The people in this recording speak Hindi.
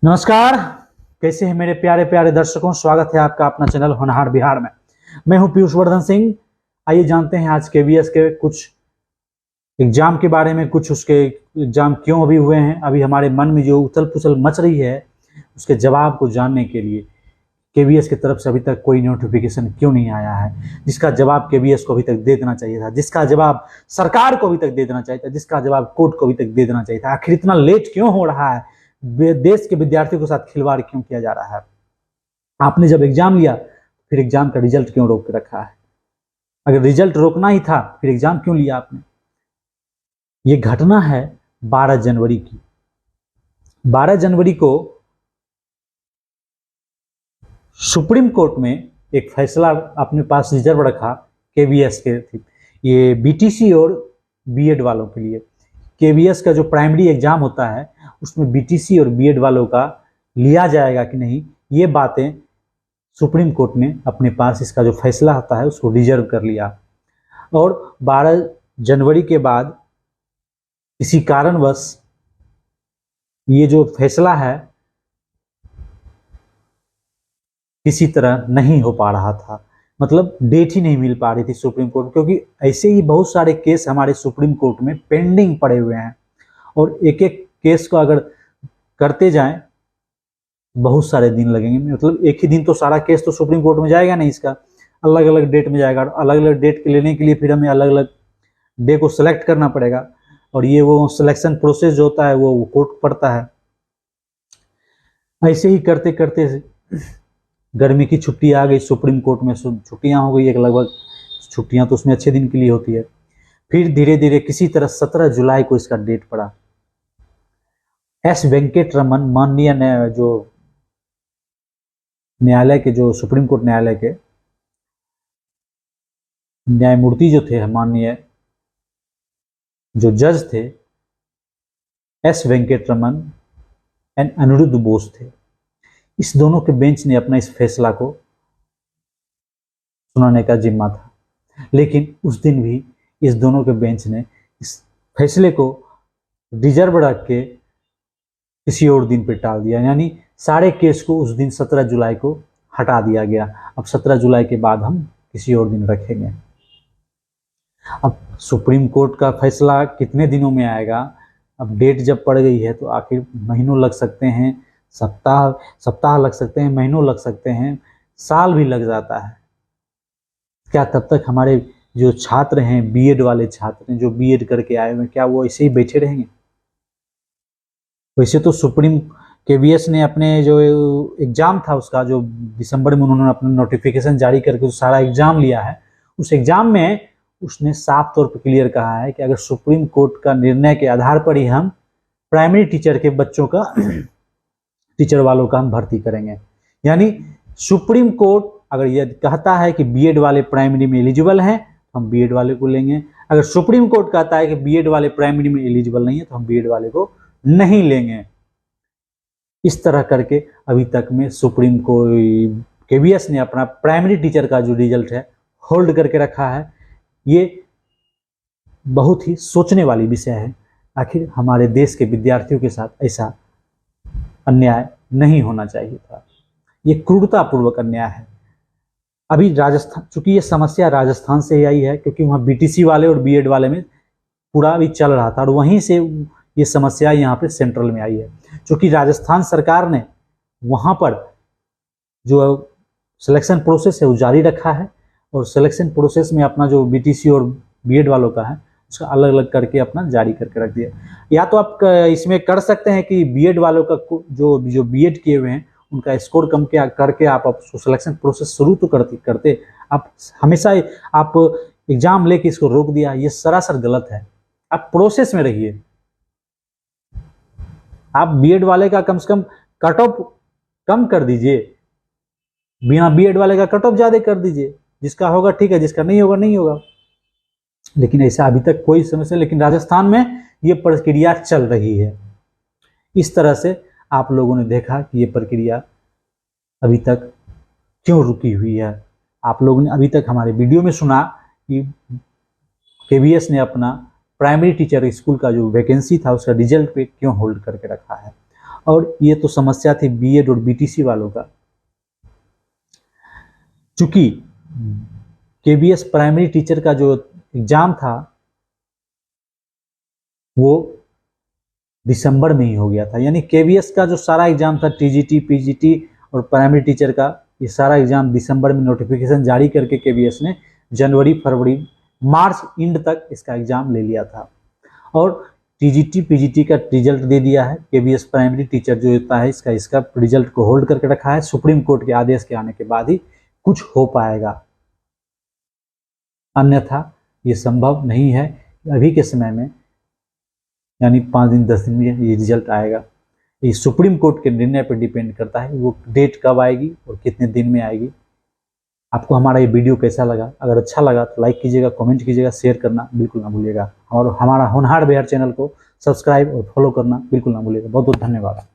नमस्कार। कैसे हैं मेरे प्यारे प्यारे दर्शकों। स्वागत है आपका अपना चैनल होनहार बिहार में। मैं हूं पीयूष वर्धन सिंह। आइए जानते हैं आज केवीएस के कुछ एग्जाम के बारे में, कुछ उसके एग्जाम क्यों अभी हुए हैं, अभी हमारे मन में जो उथल पुथल मच रही है उसके जवाब को जानने के लिए केवीएस की तरफ से अभी तक कोई नोटिफिकेशन क्यों नहीं आया है, जिसका जवाब केवीएस को अभी तक दे देना चाहिए था, जिसका जवाब सरकार को अभी तक दे देना चाहिए था, जिसका जवाब कोर्ट को अभी तक दे देना चाहिए था। आखिर इतना लेट क्यों हो रहा है? देश के विद्यार्थियों के साथ खिलवाड़ क्यों किया जा रहा है? आपने जब एग्जाम लिया फिर एग्जाम का रिजल्ट क्यों रोक के रखा है? अगर रिजल्ट रोकना ही था फिर एग्जाम क्यों लिया आपने? ये घटना है 12 जनवरी की। 12 जनवरी को सुप्रीम कोर्ट में एक फैसला अपने पास रिजर्व रखा केवीएस के। ये बीटीसी और बीएड वालों के लिए। केवीएस का जो प्राइमरी एग्जाम होता है उसमें बीटीसी और बीएड वालों का लिया जाएगा कि नहीं, ये बातें सुप्रीम कोर्ट ने अपने पास इसका जो फैसला होता है उसको रिजर्व कर लिया। और 12 जनवरी के बाद किसी कारणवश ये जो फैसला है किसी तरह नहीं हो पा रहा था, मतलब डेट ही नहीं मिल पा रही थी सुप्रीम कोर्ट, क्योंकि ऐसे ही बहुत सारे केस हमारे सुप्रीम कोर्ट में पेंडिंग पड़े हुए हैं और एक एक केस को अगर करते जाएं बहुत सारे दिन लगेंगे। मतलब एक ही दिन तो सारा केस तो सुप्रीम कोर्ट में जाएगा नहीं, इसका अलग अलग डेट में जाएगा। अलग अलग डेट के लेने के लिए फिर हमें अलग अलग डे को सिलेक्ट करना पड़ेगा और ये वो सिलेक्शन प्रोसेस जो होता है वो कोर्ट पड़ता है। ऐसे ही करते करते गर्मी की छुट्टी आ गई, सुप्रीम कोर्ट में छुट्टियां हो गई एक लगभग। छुट्टियां तो उसमें अच्छे दिन के लिए होती है। फिर धीरे धीरे किसी तरह 17 जुलाई को इसका डेट पड़ा। एस वेंकट रमन माननीय जो न्यायालय के, जो सुप्रीम कोर्ट न्यायालय के न्यायमूर्ति जो थे, माननीय जो जज थे, एस वेंकट रमन एंड अनिरुद्ध बोस थे। इस दोनों के बेंच ने अपना इस फैसला को सुनाने का जिम्मा था, लेकिन उस दिन भी इस दोनों के बेंच ने इस फैसले को रिजर्व रख के किसी और दिन पर टाल दिया। यानी सारे केस को उस दिन 17 जुलाई को हटा दिया गया। अब 17 जुलाई के बाद हम किसी और दिन रखेंगे। अब सुप्रीम कोर्ट का फैसला कितने दिनों में आएगा? अब डेट जब पड़ गई है तो आखिर महीनों लग सकते हैं, सप्ताह लग सकते हैं, महीनों लग सकते हैं, साल भी लग जाता है। क्या तब तक हमारे जो छात्र हैं, बीएड वाले छात्र हैं जो बीएड करके आए हुए हैं, क्या वो ऐसे ही बैठे रहेंगे? वैसे तो सुप्रीम केवीएस ने अपने जो एग्जाम था उसका, जो दिसंबर में उन्होंने अपना नोटिफिकेशन जारी करके सारा एग्जाम लिया है, उस एग्जाम में उसने साफ तौर पर क्लियर कहा है कि अगर सुप्रीम कोर्ट का निर्णय के आधार पर ही हम प्राइमरी टीचर के बच्चों का टीचर वालों का हम भर्ती करेंगे। यानी सुप्रीम कोर्ट अगर यह कहता है कि बीएड वाले प्राइमरी में एलिजिबल हैं तो हम बीएड वाले को लेंगे। अगर सुप्रीम कोर्ट कहता है कि बीएड वाले प्राइमरी में एलिजिबल नहीं है तो हम बीएड वाले को नहीं लेंगे। इस तरह करके अभी तक में सुप्रीम कोर्ट केवीएस ने अपना प्राइमरी टीचर का जो रिजल्ट है होल्ड करके रखा है। ये बहुत ही सोचने वाली विषय है। आखिर हमारे देश के विद्यार्थियों के साथ ऐसा अन्याय नहीं होना चाहिए था। ये क्रूरतापूर्वक अन्याय है। अभी राजस्थान, चूंकि ये समस्या राजस्थान से ही आई है, क्योंकि वहाँ बीटीसी वाले और बीएड वाले में पूरा अभी चल रहा था और वहीं से ये समस्या यहाँ पे सेंट्रल में आई है। चूंकि राजस्थान सरकार ने वहाँ पर जो सिलेक्शन प्रोसेस है वो जारी रखा है और सिलेक्शन प्रोसेस में अपना जो बीटीसी और बीएड वालों का है उसका अलग अलग करके अपना जारी करके रख दिया। या तो आप इसमें कर सकते हैं कि बीएड वालों का जो बीएड किए हुए हैं उनका स्कोर कम करके आप उसको सिलेक्शन प्रोसेस शुरू तो करते। आप हमेशा आप एग्जाम लेके इसको रोक दिया, ये सरासर गलत है। आप प्रोसेस में रहिए। आप बीएड वाले का कम से कम कट ऑफ कम कर दीजिए, बिना बीएड वाले का कट ऑफ ज्यादा कर दीजिए। जिसका होगा ठीक है, जिसका नहीं होगा नहीं होगा। लेकिन ऐसा अभी तक कोई समस्या, लेकिन राजस्थान में ये प्रक्रिया चल रही है। इस तरह से आप लोगों ने देखा कि ये प्रक्रिया अभी तक क्यों रुकी हुई है। आप लोगों ने अभी तक हमारे वीडियो में सुना कि केवीएस ने अपना प्राइमरी टीचर स्कूल का जो वैकेंसी था उसका रिजल्ट पे क्यों होल्ड करके रखा है। और ये तो समस्या थी बीएड और बीटीसी वालों का। चूंकि केवीएस प्राइमरी टीचर का जो एग्जाम था वो दिसंबर में ही हो गया था, यानी केवीएस का जो सारा एग्जाम था टीजीटी, पीजीटी और प्राइमरी टीचर का, ये सारा एग्जाम दिसंबर में नोटिफिकेशन जारी करके केवीएस ने जनवरी, फरवरी, मार्च एंड तक इसका एग्जाम ले लिया था। और टीजीटी, पीजीटी का रिजल्ट दे दिया है। केवीएस प्राइमरी टीचर जो होता है इसका रिजल्ट को होल्ड करके रखा है। सुप्रीम कोर्ट के आदेश के आने के बाद ही कुछ हो पाएगा, अन्यथा ये संभव नहीं है अभी के समय में, यानी 5 दिन 10 दिन में ये रिजल्ट आएगा। ये सुप्रीम कोर्ट के निर्णय पर डिपेंड करता है, वो डेट कब आएगी और कितने दिन में आएगी। आपको हमारा ये वीडियो कैसा लगा? अगर अच्छा लगा तो लाइक कीजिएगा, कमेंट कीजिएगा, शेयर करना बिल्कुल ना भूलिएगा, और हमारा होनहार बिहार चैनल को सब्सक्राइब और फॉलो करना बिल्कुल ना भूलिएगा। बहुत बहुत धन्यवाद।